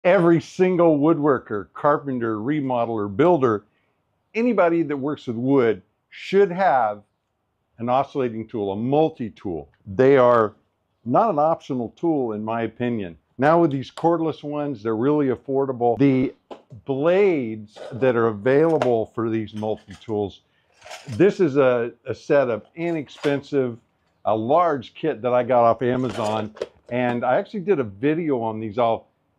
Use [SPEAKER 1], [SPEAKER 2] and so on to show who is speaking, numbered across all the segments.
[SPEAKER 1] Every single woodworker, carpenter, remodeler, builder, anybody that works with wood should have an oscillating tool, a multi-tool. They are not an optional tool in my opinion. Now with these cordless ones, they're really affordable. The blades that are available for these multi-tools, this is a set of inexpensive, a large kit that I got off Amazon, and I actually did a video on these.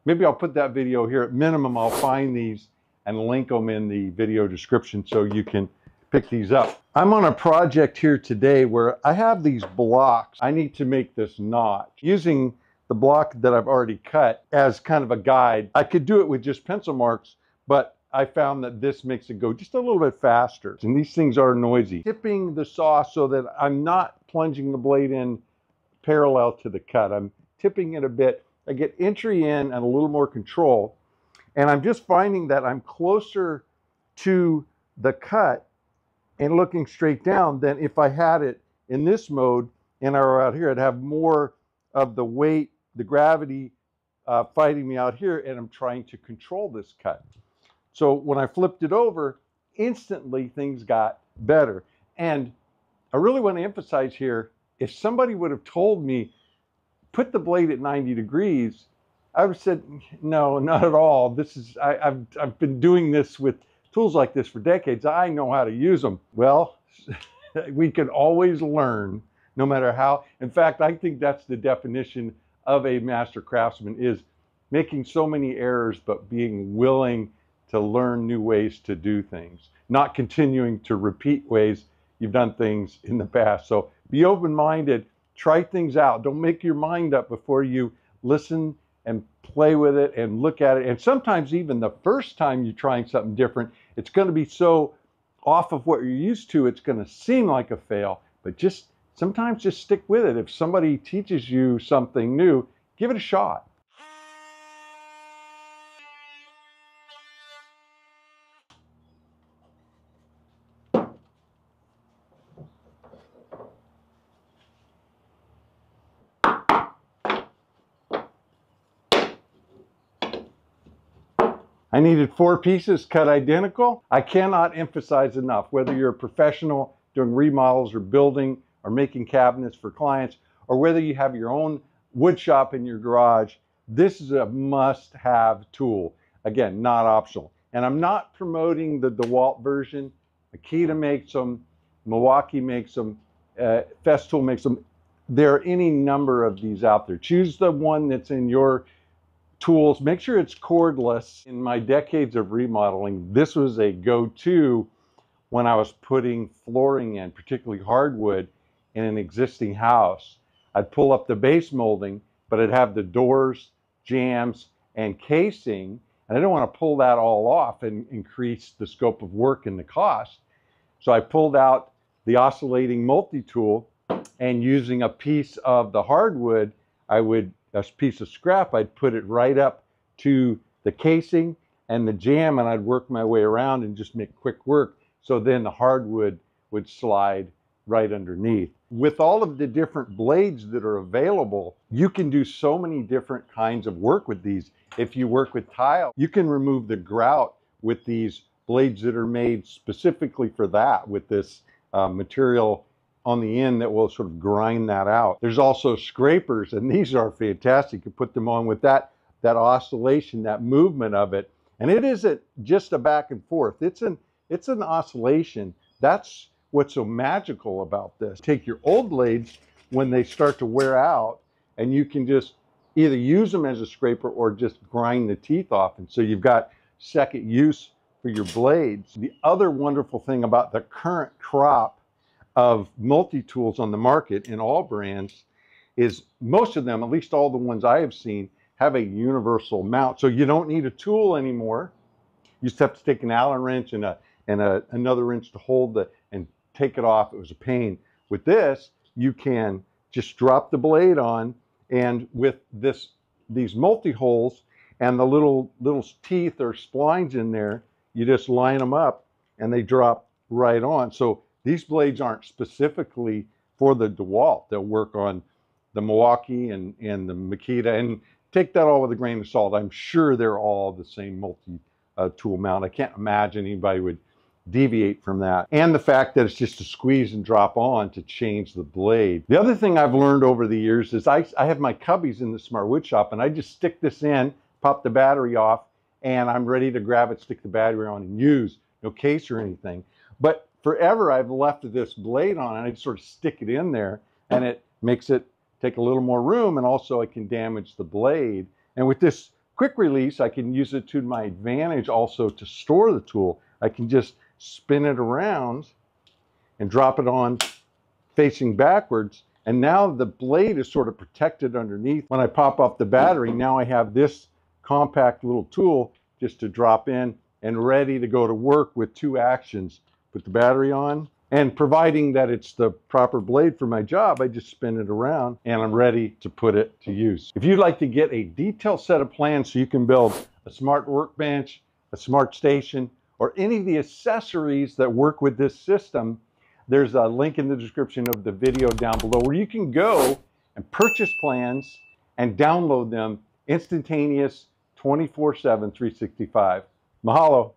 [SPEAKER 1] Maybe I'll put that video here. At minimum, I'll find these and link them in the video description so you can pick these up. I'm on a project here today where I have these blocks. I need to make this notch. Using the block that I've already cut as kind of a guide, I could do it with just pencil marks, but I found that this makes it go just a little bit faster. And these things are noisy. Tipping the saw so that I'm not plunging the blade in parallel to the cut. I'm tipping it a bit. I get entry in and a little more control. And I'm just finding that I'm closer to the cut and looking straight down than if I had it in this mode and I were out here. I'd have more of the weight, the gravity fighting me out here, and I'm trying to control this cut. So when I flipped it over, instantly things got better. And I really want to emphasize here, if somebody would have told me, put the blade at 90 degrees, I would have said, no, not at all. This is, I've been doing this with tools like this for decades. I know how to use them. Well, we can always learn, no matter how. In fact, I think that's the definition of a master craftsman, is making so many errors, but being willing to learn new ways to do things, not continuing to repeat ways you've done things in the past. So be open-minded, try things out. Don't make your mind up before you listen and play with it and look at it. And sometimes even the first time you're trying something different, it's going to be so off of what you're used to, it's going to seem like a fail. But sometimes just stick with it. If somebody teaches you something new, give it a shot. I needed 4 pieces cut identical. I cannot emphasize enough, whether you're a professional doing remodels or building or making cabinets for clients, or whether you have your own wood shop in your garage, this is a must-have tool. Again, not optional. And I'm not promoting the DeWalt version. Makita makes them, Milwaukee makes them, Festool makes them. There are any number of these out there. Choose the one that's in your tools. Make sure it's cordless. In my decades of remodeling, this was a go-to when I was putting flooring in, particularly hardwood, in an existing house. I'd pull up the base molding, but I'd have the doors, jambs, and casing, and I didn't want to pull that all off and increase the scope of work and the cost. So I pulled out the Oscillating Multi-Tool, and using a piece of the hardwood, a piece of scrap, I'd put it right up to the casing and the jamb, and I'd work my way around and just make quick work. So then the hardwood would slide right underneath. With all of the different blades that are available, you can do so many different kinds of work with these. If you work with tile, you can remove the grout with these blades that are made specifically for that, with this material on the end that will sort of grind that out. There's also scrapers, and these are fantastic. You put them on with that oscillation, that movement of it. And it isn't just a back and forth. It's an oscillation. That's what's so magical about this. Take your old blades when they start to wear out, and you can just either use them as a scraper or just grind the teeth off. And so you've got second use for your blades. The other wonderful thing about the current crop of multi-tools on the market in all brands is most of them, at least all the ones I have seen, have a universal mount. So you don't need a tool anymore. You just have to take an Allen wrench and another wrench to hold and take it off. It was a pain. With this, you can just drop the blade on, and with these multi-holes and the little teeth or splines in there, you just line them up and they drop right on. So these blades aren't specifically for the DeWalt. They'll work on the Milwaukee and the Makita, and take that all with a grain of salt. I'm sure they're all the same multi-tool mount. I can't imagine anybody would deviate from that. And the fact that it's just a squeeze and drop on to change the blade. The other thing I've learned over the years is I have my cubbies in the Smart Woodshop, and I just stick this in, pop the battery off, and I'm ready to grab it, stick the battery on, and use. No case or anything. But forever I've left this blade on, and I just sort of stick it in there, and it makes it take a little more room, and also I can damage the blade. And with this quick release, I can use it to my advantage also to store the tool. I can just spin it around and drop it on facing backwards, and now the blade is sort of protected underneath. When I pop off the battery, now I have this compact little tool just to drop in and ready to go to work with two actions. Put the battery on, and providing that it's the proper blade for my job, I just spin it around and I'm ready to put it to use. If you'd like to get a detailed set of plans so you can build a smart workbench, a smart station, or any of the accessories that work with this system, there's a link in the description of the video down below where you can go and purchase plans and download them instantaneous 24/7, 365. Mahalo.